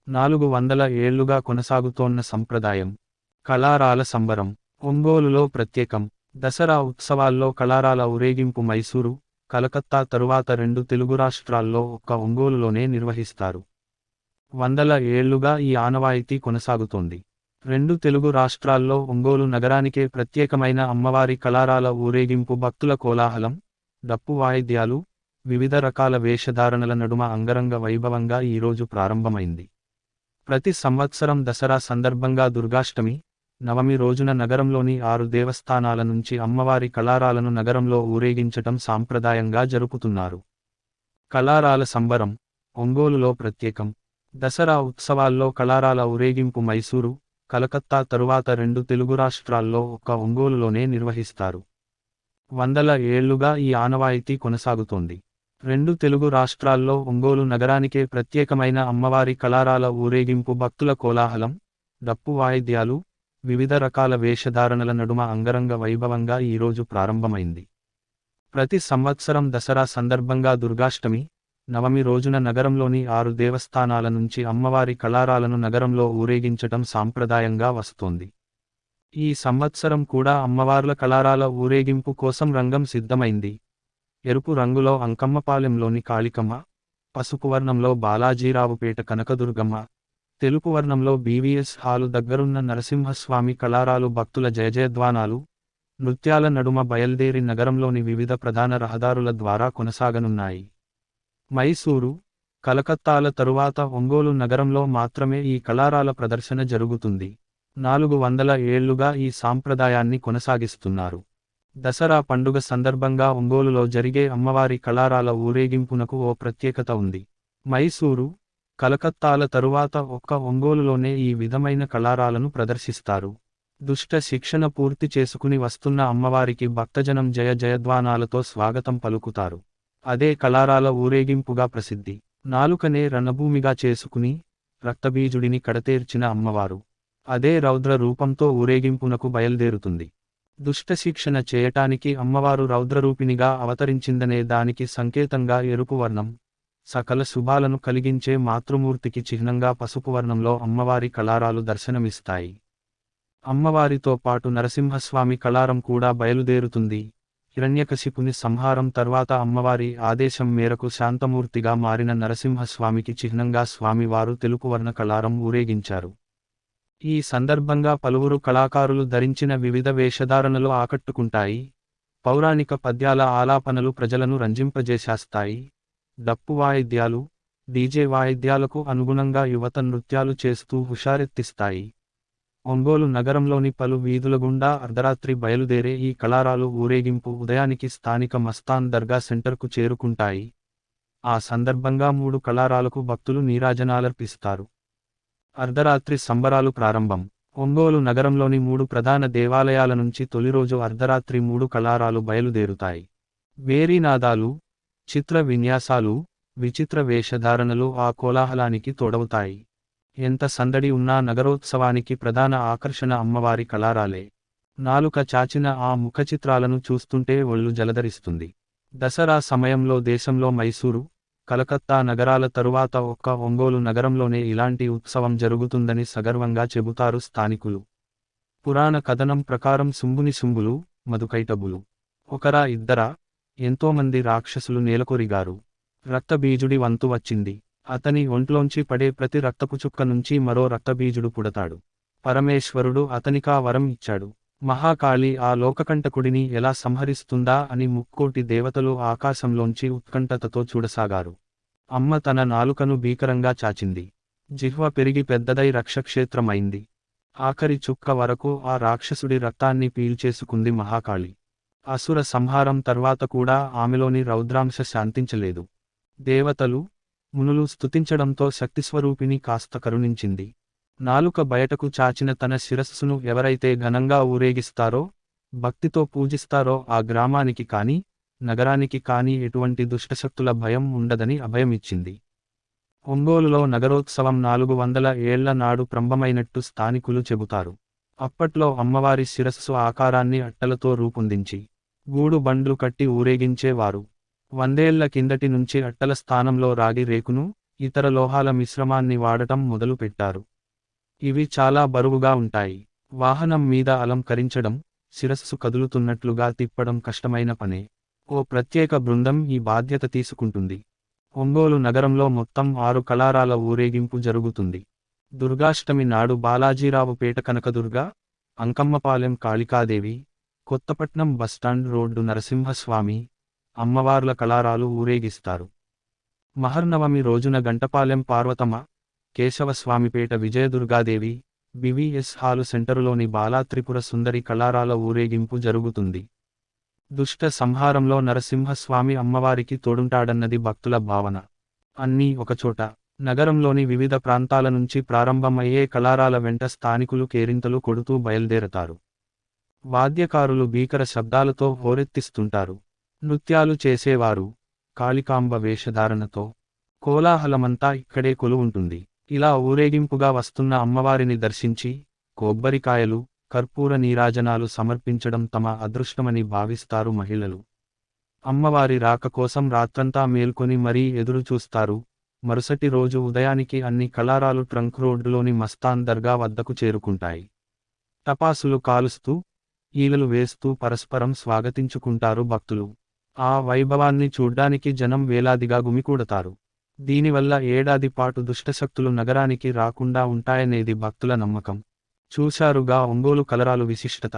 400 ఏళ్లుగా కొనసాగుతోన్న సంప్రదాయం. కళారాల సంబరం. ఒంగోలులో ప్రత్యేకం. దసరా ఉత్సవాల్లో కళారాల ఊరేగింపు మైసూరు, కలకత్తా తరువాత 2 తెలుగు రాష్ట్రాల్లో ఒక్క ఒంగోలులోనే నిర్వహిస్తారు. వందల ఏళ్లుగా ఈ ఆనవాయితీ కొనసాగుతోంది. 2 తెలుగు రాష్ట్రాల్లో ఒంగోలు నగరానికే ప్రత్యేకమైన అమ్మవారి కళారాల ఊరేగింపు భక్తుల కోలాహలం, డప్పు వాయిద్యాలు, వివిధ రకాల వేషధారణల నడుమ అంగరంగ వైభవంగా ఈరోజు ప్రారంభమైంది. ప్రతి సంవత్సరం దసరా సందర్భంగా దుర్గాష్టమి, నవమి రోజున నగరంలోని 6 దేవస్థానాల నుంచి అమ్మవారి కళారాలను నగరంలో ఊరేగించటం సాంప్రదాయంగా జరుపుతున్నారు. కళారాల సంబరం. ఒంగోలులో ప్రత్యేకం. దసరా ఉత్సవాల్లో కళారాల ఊరేగింపు మైసూరు, కలకత్తా తరువాత 2 తెలుగు రాష్ట్రాల్లో ఒక్క ఒంగోలులోనే నిర్వహిస్తారు. వందల ఏళ్లుగా ఈ ఆనవాయితీ కొనసాగుతోంది. 2 తెలుగు రాష్ట్రాల్లో ఒంగోలు నగరానికే ప్రత్యేకమైన అమ్మవారి కళారాల ఊరేగింపు భక్తుల కోలాహలం, డప్పు వాయిద్యాలు, వివిధ రకాల వేషధారణల నడుమ అంగరంగ వైభవంగా ఈరోజు ప్రారంభమైంది. ప్రతి సంవత్సరం దసరా సందర్భంగా దుర్గాష్టమి, నవమి రోజున నగరంలోని 6 దేవస్థానాల నుంచి అమ్మవారి కళారాలను నగరంలో ఊరేగించటం సాంప్రదాయంగా వస్తోంది. ఈ సంవత్సరం కూడా అమ్మవార్ల కళారాల ఊరేగింపు కోసం రంగం సిద్ధమైంది. ఎరుపు రంగులో అంకమ్మపాలెంలోని కాళికమ్మ, పసుపు వర్ణంలో బాలాజీరావుపేట కనకదుర్గమ్మ, తెలుపు వర్ణంలో బీవీఎస్ హాలు దగ్గరున్న నరసింహస్వామి కళారాలు భక్తుల జయజయధ్వానాలు, నృత్యాల నడుమ బయల్దేరి నగరంలోని వివిధ ప్రధాన రహదారుల ద్వారా కొనసాగనున్నాయి. మైసూరు, కలకత్తాల తరువాత ఒంగోలు నగరంలో మాత్రమే ఈ కళారాల ప్రదర్శన జరుగుతుంది. 400 ఏళ్లుగా ఈ సాంప్రదాయాన్ని కొనసాగిస్తున్నారు. దసరా పండుగ సందర్భంగా ఒంగోలులో జరిగే అమ్మవారి కళారాల ఊరేగింపునకు ఓ ప్రత్యేకత ఉంది. మైసూరు, కలకత్తాల తరువాత ఒక్క ఒంగోలులోనే ఈ విధమైన కళారాలను ప్రదర్శిస్తారు. దుష్ట శిక్షణ పూర్తి చేసుకుని వస్తున్న అమ్మవారికి భక్తజనం జయ జయధ్వానాలతో స్వాగతం పలుకుతారు. అదే కళారాల ఊరేగింపుగా ప్రసిద్ధి. నాలుకనే రణభూమిగా చేసుకుని రక్తబీజుడిని కడతేర్చిన అమ్మవారు అదే రౌద్ర రూపంతో ఊరేగింపునకు బయల్దేరుతుంది. దుష్టశిక్షణ చేయటానికి అమ్మవారు రౌద్రరూపిణిగా అవతరించిందనే దానికి సంకేతంగా ఎరుపు వర్ణం, సకల శుభాలను కలిగించే మాతృమూర్తికి చిహ్నంగా పసుపు వర్ణంలో అమ్మవారి కళారాలు దర్శనమిస్తాయి. అమ్మవారితో పాటు నరసింహస్వామి కళారం కూడా బయలుదేరుతుంది. హిరణ్యకశిపుని సంహారం తర్వాత అమ్మవారి ఆదేశం మేరకు శాంతమూర్తిగా మారిన నరసింహస్వామికి చిహ్నంగా స్వామివారు తెలుపువర్ణ కళారం ఊరేగించారు. ఈ సందర్భంగా పలువురు కళాకారులు ధరించిన వివిధ వేషధారణలు ఆకట్టుకుంటాయి. పౌరాణిక పద్యాల ఆలాపనలు ప్రజలను రంజింపజేశాస్తాయి. డప్పు వాయిద్యాలు, డీజే వాయిద్యాలకు అనుగుణంగా యువత నృత్యాలు చేస్తూ హుషారెత్తిస్తాయి. ఒంగోలు నగరంలోని పలు వీధుల గుండా అర్ధరాత్రి బయలుదేరే ఈ కళారాలు ఊరేగింపు ఉదయానికి స్థానిక మస్తాన్ దర్గా సెంటర్కు చేరుకుంటాయి. ఆ సందర్భంగా 3 కళారాలకు భక్తులు నీరాజనాలర్పిస్తారు. అర్ధరాత్రి సంబరాలు ప్రారంభం. ఒంగోలు నగరంలోని 3 ప్రధాన దేవాలయాల నుంచి తొలిరోజు అర్ధరాత్రి 3 కళారాలు బయలుదేరుతాయి. వేరీనాదాలు, చిత్ర విన్యాసాలు, విచిత్ర వేషధారణలు ఆ కోలాహలానికి తోడవుతాయి. ఎంత సందడి ఉన్నా నగరోత్సవానికి ప్రధాన ఆకర్షణ అమ్మవారి కళారాలే. నాలుక చాచిన ఆ ముఖచిత్రాలను చూస్తుంటే ఒళ్ళు జలధరిస్తుంది. దసరా సమయంలో దేశంలో మైసూరు, కలకత్తా నగరాల తరువాత ఒక్క ఒంగోలు నగరంలోనే ఇలాంటి ఉత్సవం జరుగుతుందని సగర్వంగా చెబుతారు స్థానికులు. పురాణ కథనం ప్రకారం శుంభుని శుంభులు, మధుకైటబులు ఒకరా ఇద్దరా, ఎంతోమంది రాక్షసులు నేలకొరిగారు. రక్తబీజుడి వంతు వచ్చింది. అతని ఒంట్లోంచి పడే ప్రతి రక్తపుచుక్క నుంచి మరో రక్తబీజుడు పుడతాడు. పరమేశ్వరుడు అతనికా వరం ఇచ్చాడు. మహాకాళి ఆ లోకకంటకుడిని ఎలా సంహరిస్తుందా అని ముక్కోటి దేవతలు ఆకాశంలోంచి ఉత్కంఠతతో చూడసాగారు. అమ్మ తన నాలుకను భీకరంగా చాచింది. జిహ్వ పెరిగి పెద్దదై రక్షక్షేత్రమైంది. ఆఖరి చుక్క వరకు ఆ రాక్షసుడి రక్తాన్ని పీల్చేసుకుంది మహాకాళి. అసుర సంహారం తర్వాత కూడా ఆమెలోని రౌద్రాంశ శాంతించలేదు. దేవతలు, మునులు స్తుతించడంతో శక్తిస్వరూపిణి కాస్త కరుణించింది. నాలుక బయటకు చాచిన తన శిరస్సును ఎవరైతే ఘనంగా ఊరేగిస్తారో, భక్తితో పూజిస్తారో ఆ గ్రామానికి కానీ, నగరానికి కానీ ఎటువంటి దుష్టశక్తుల భయం ఉండదని అభయమిచ్చింది. ఒంగోలులో నగరోత్సవం 400 ఏళ్ల నాడు ప్రారంభమైనట్టు స్థానికులు చెబుతారు. అప్పట్లో అమ్మవారి శిరస్సు ఆకారాన్ని అట్టలతో రూపొందించి, గూడు బండ్లు కట్టి ఊరేగించేవారు. 100 ఏళ్ల కిందటి నుంచి అట్టల స్థానంలో రాగి రేకును, ఇతర లోహాల మిశ్రమాన్ని వాడటం మొదలు పెట్టారు. ఇవి చాలా బరువుగా ఉంటాయి. వాహనం మీద అలంకరించడం, శిరస్సు కదులుతున్నట్లుగా తిప్పడం కష్టమైన పనే. ఓ ప్రత్యేక బృందం ఈ బాధ్యత తీసుకుంటుంది. ఒంగోలు నగరంలో మొత్తం 6 కళారాల ఊరేగింపు జరుగుతుంది. దుర్గాష్టమి నాడు బాలాజీరావుపేట కనకదుర్గ, అంకమ్మపాలెం కాళికాదేవి, కొత్తపట్నం బస్టాండ్ రోడ్డు నరసింహస్వామి, అమ్మవార్ల కళారాలు ఊరేగిస్తారు. మహర్నవమి రోజున గంటపాలెం పార్వతమ్మ, కేశవస్వామిపేట విజయదుర్గాదేవి, బివిఎస్ హాలు సెంటరులోని బాలాత్రిపుర సుందరి కళారాల ఊరేగింపు జరుగుతుంది. దుష్ట సంహారంలో నరసింహస్వామి అమ్మవారికి తోడుంటాడన్నది భక్తుల భావన. అన్నీ ఒకచోట. నగరంలోని వివిధ ప్రాంతాల నుంచి ప్రారంభమయ్యే కళారాల వెంట స్థానికులు కేరింతలు కొడుతూ బయల్దేరతారు. వాద్యకారులు భీకర శబ్దాలతో హోరెత్తిస్తుంటారు. నృత్యాలు చేసేవారు కాళికాంబ వేషధారణతో. కోలాహలమంతా ఇక్కడే కొలువుంటుంది. ఇలా ఊరేగింపుగా వస్తున్న అమ్మవారిని దర్శించి కొబ్బరికాయలు, కర్పూర నీరాజనాలు సమర్పించడం తమ అదృష్టమని భావిస్తారు మహిళలు. అమ్మవారి రాక కోసం రాత్రంతా మేల్కొని మరీ ఎదురు చూస్తారు. మరుసటి రోజు ఉదయానికి అన్ని కళారాలు ట్రంక్ రోడ్డులోని మస్తాన్ దర్గా వద్దకు చేరుకుంటాయి. టపాసులు కాలుస్తూ, ఈలలు వేస్తూ పరస్పరం స్వాగతించుకుంటారు భక్తులు. ఆ వైభవాన్ని చూడ్డానికి జనం వేలాదిగా గుమికూడతారు. దీనివల్ల ఏడాది పాటు దుష్టశక్తులు నగరానికి రాకుండా ఉంటాయనేది భక్తుల నమ్మకం. చూశారుగా ఒంగోలు కలరాలు విశిష్టత.